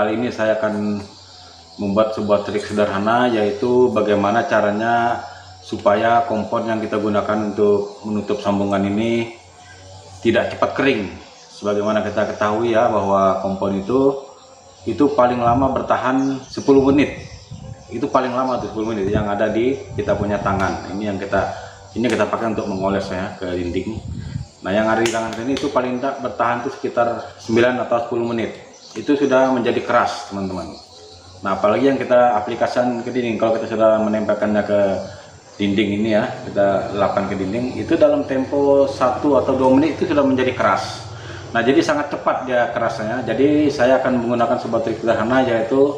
kali ini saya akan membuat sebuah trik sederhana, yaitu bagaimana caranya supaya kompon yang kita gunakan untuk menutup sambungan ini tidak cepat kering. Sebagaimana kita ketahui ya, bahwa kompon itu paling lama bertahan 10 menit. Itu paling lama tuh 10 menit yang ada di kita punya tangan. Ini kita pakai untuk mengoles ya ke dinding. Nah, yang ada di tangan ini itu paling tidak bertahan tuh sekitar 9 atau 10 menit. Itu sudah menjadi keras, teman-teman. Nah, apalagi yang kita aplikasikan ke dinding, kalau kita sudah menempelkannya ke dinding ini ya, kita lapkan ke dinding, itu dalam tempo 1 atau 2 menit itu sudah menjadi keras. Nah, jadi sangat cepat dia kerasnya. Jadi saya akan menggunakan sebuah trik sederhana, yaitu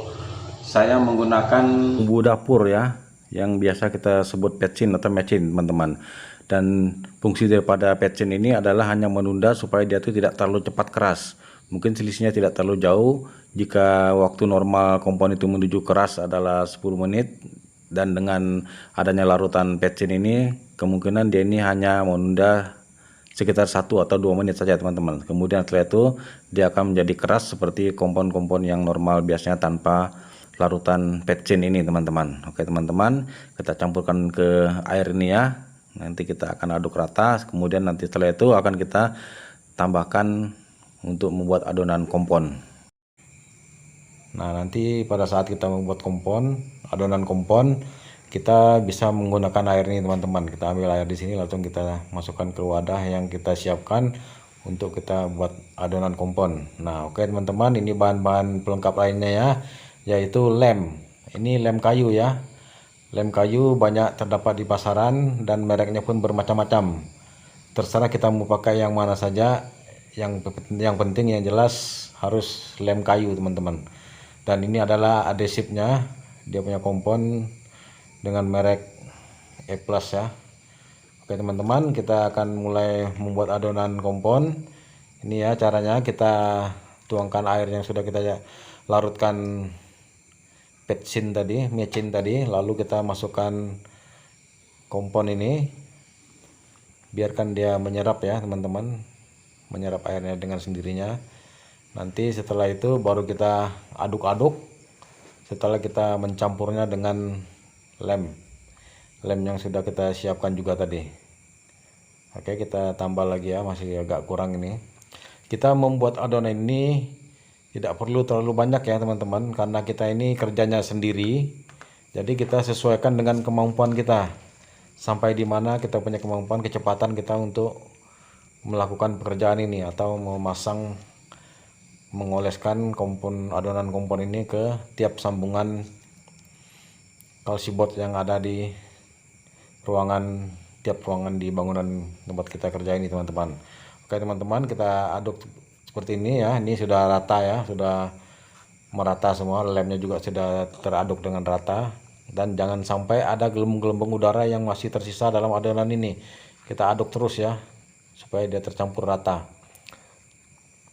saya menggunakan bumbu dapur ya, yang biasa kita sebut petsin atau mecin, teman-teman. Dan fungsi daripada petsin ini adalah hanya menunda supaya dia itu tidak terlalu cepat keras. Mungkin selisihnya tidak terlalu jauh. Jika waktu normal kompon itu menuju keras adalah 10 menit, dan dengan adanya larutan petsin ini, kemungkinan dia ini hanya menunda sekitar 1 atau 2 menit saja, teman-teman. Kemudian setelah itu dia akan menjadi keras seperti kompon-kompon yang normal biasanya tanpa larutan petsin ini, teman-teman. Oke, teman-teman, kita campurkan ke air ini ya. Nanti kita akan aduk rata. Kemudian nanti setelah itu akan kita tambahkan untuk membuat adonan kompon. Nah, nanti pada saat kita membuat adonan kompon, kita bisa menggunakan air ini, teman-teman. Kita ambil air di sini, langsung kita masukkan ke wadah yang kita siapkan untuk kita buat adonan kompon. Nah, oke teman-teman, ini bahan-bahan pelengkap lainnya ya, yaitu lem. Ini lem kayu ya. Lem kayu banyak terdapat di pasaran dan mereknya pun bermacam-macam. Terserah kita mau pakai yang mana saja. Yang penting yang jelas harus lem kayu, teman-teman. Dan ini adalah adhesifnya. Dia punya kompon dengan merek E+ ya. Oke teman-teman, kita akan mulai membuat adonan kompon. Ini ya caranya, kita tuangkan air yang sudah kita larutkan mecin tadi, lalu kita masukkan kompon ini, biarkan dia menyerap ya teman-teman, menyerap airnya dengan sendirinya. Nanti setelah itu baru kita aduk-aduk, setelah kita mencampurnya dengan lem yang sudah kita siapkan juga tadi. Oke, kita tambah lagi ya, masih agak kurang ini. Kita membuat adonan ini tidak perlu terlalu banyak ya teman-teman, karena kita ini kerjanya sendiri. Jadi kita sesuaikan dengan kemampuan kita, sampai di mana kita punya kemampuan, kecepatan kita untuk melakukan pekerjaan ini, atau mengoleskan adonan kompon ini ke tiap sambungan kalsibot yang ada di tiap ruangan di bangunan tempat kita kerja ini, teman-teman. Oke teman-teman, kita aduk seperti ini ya. Ini sudah rata ya, sudah merata semua, lemnya juga sudah teraduk dengan rata. Dan jangan sampai ada gelembung-gelembung udara yang masih tersisa dalam adonan ini. Kita aduk terus ya, supaya dia tercampur rata.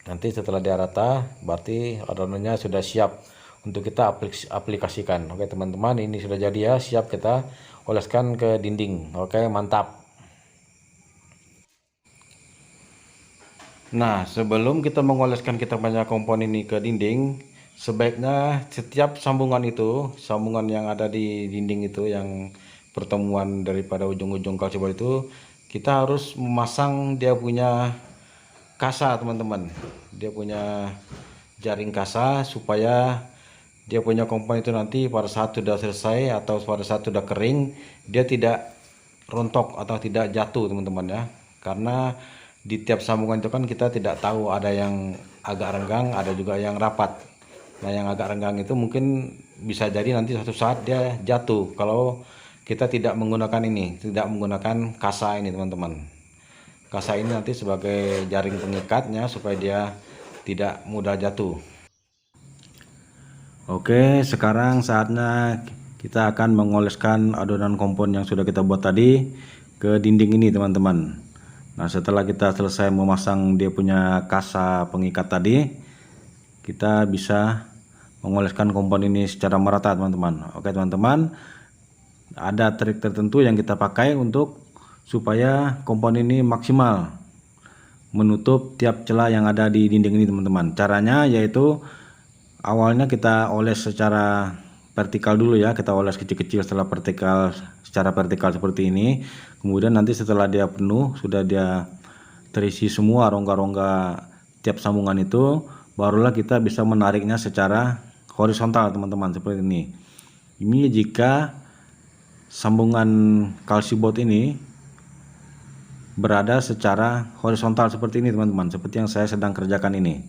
Nanti setelah dia rata, berarti adonannya sudah siap untuk kita aplikasikan. Oke teman-teman, ini sudah jadi ya, siap kita oleskan ke dinding. Oke, mantap. Nah, sebelum kita mengoleskan kita punya kompon ini ke dinding, sebaiknya setiap sambungan yang ada di dinding itu, yang pertemuan daripada ujung-ujung kalsibot itu, kita harus memasang dia punya kasa, teman-teman. Dia punya jaring kasa, supaya dia punya kompon itu nanti pada saat sudah selesai atau pada saat sudah kering, dia tidak rontok atau tidak jatuh, teman-teman ya. Karena di tiap sambungan itu kan kita tidak tahu, ada yang agak renggang, ada juga yang rapat. Nah, yang agak renggang itu mungkin bisa jadi nanti suatu saat dia jatuh kalau kita tidak menggunakan kasa ini, teman-teman. Kasa ini nanti sebagai jaring pengikatnya supaya dia tidak mudah jatuh. Oke, sekarang saatnya kita akan mengoleskan adonan kompon yang sudah kita buat tadi ke dinding ini, teman-teman. Nah, setelah kita selesai memasang dia punya kasa pengikat tadi, kita bisa mengoleskan kompon ini secara merata, teman-teman. Oke teman-teman, ada trik tertentu yang kita pakai supaya kompon ini maksimal menutup tiap celah yang ada di dinding ini, teman-teman. Caranya yaitu awalnya kita oles secara vertikal dulu ya, kita oles kecil-kecil secara vertikal seperti ini. Kemudian nanti setelah dia penuh, sudah dia terisi semua rongga-rongga tiap sambungan itu, barulah kita bisa menariknya secara horizontal teman-teman, seperti ini. Ini jika sambungan kalsibot ini berada secara horizontal seperti ini teman-teman, seperti yang saya sedang kerjakan ini.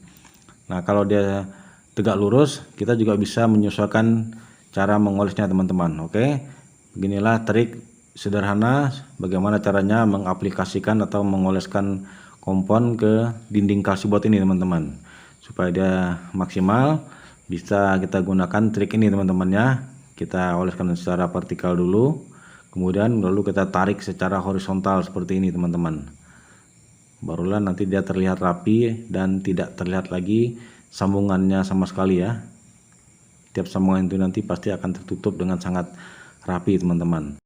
Nah, kalau dia tegak lurus, kita juga bisa menyesuaikan cara mengolesnya teman-teman. Oke, beginilah trik sederhana bagaimana caranya mengaplikasikan atau mengoleskan kompon ke dinding kalsibot ini teman-teman, supaya dia maksimal. Bisa kita gunakan trik ini teman-teman ya. Kita oleskan secara vertikal dulu, kemudian lalu kita tarik secara horizontal seperti ini teman-teman. Barulah nanti dia terlihat rapi dan tidak terlihat lagi sambungannya sama sekali ya. Tiap sambungan itu nanti pasti akan tertutup dengan sangat rapi teman-teman.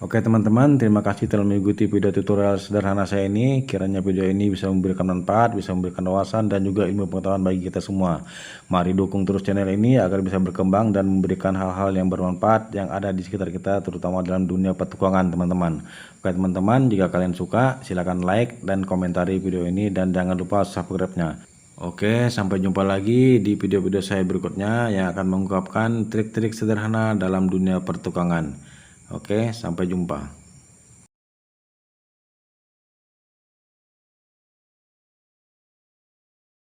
Oke teman-teman, terima kasih telah mengikuti video tutorial sederhana saya ini. Kiranya video ini bisa memberikan manfaat, bisa memberikan wawasan dan juga ilmu pengetahuan bagi kita semua. Mari dukung terus channel ini agar bisa berkembang dan memberikan hal-hal yang bermanfaat yang ada di sekitar kita, terutama dalam dunia petukangan teman-teman. Oke teman-teman, jika kalian suka silahkan like dan komentari video ini dan jangan lupa subscribe-nya. Oke, sampai jumpa lagi di video-video saya berikutnya yang akan mengungkapkan trik-trik sederhana dalam dunia pertukangan. Oke, sampai jumpa.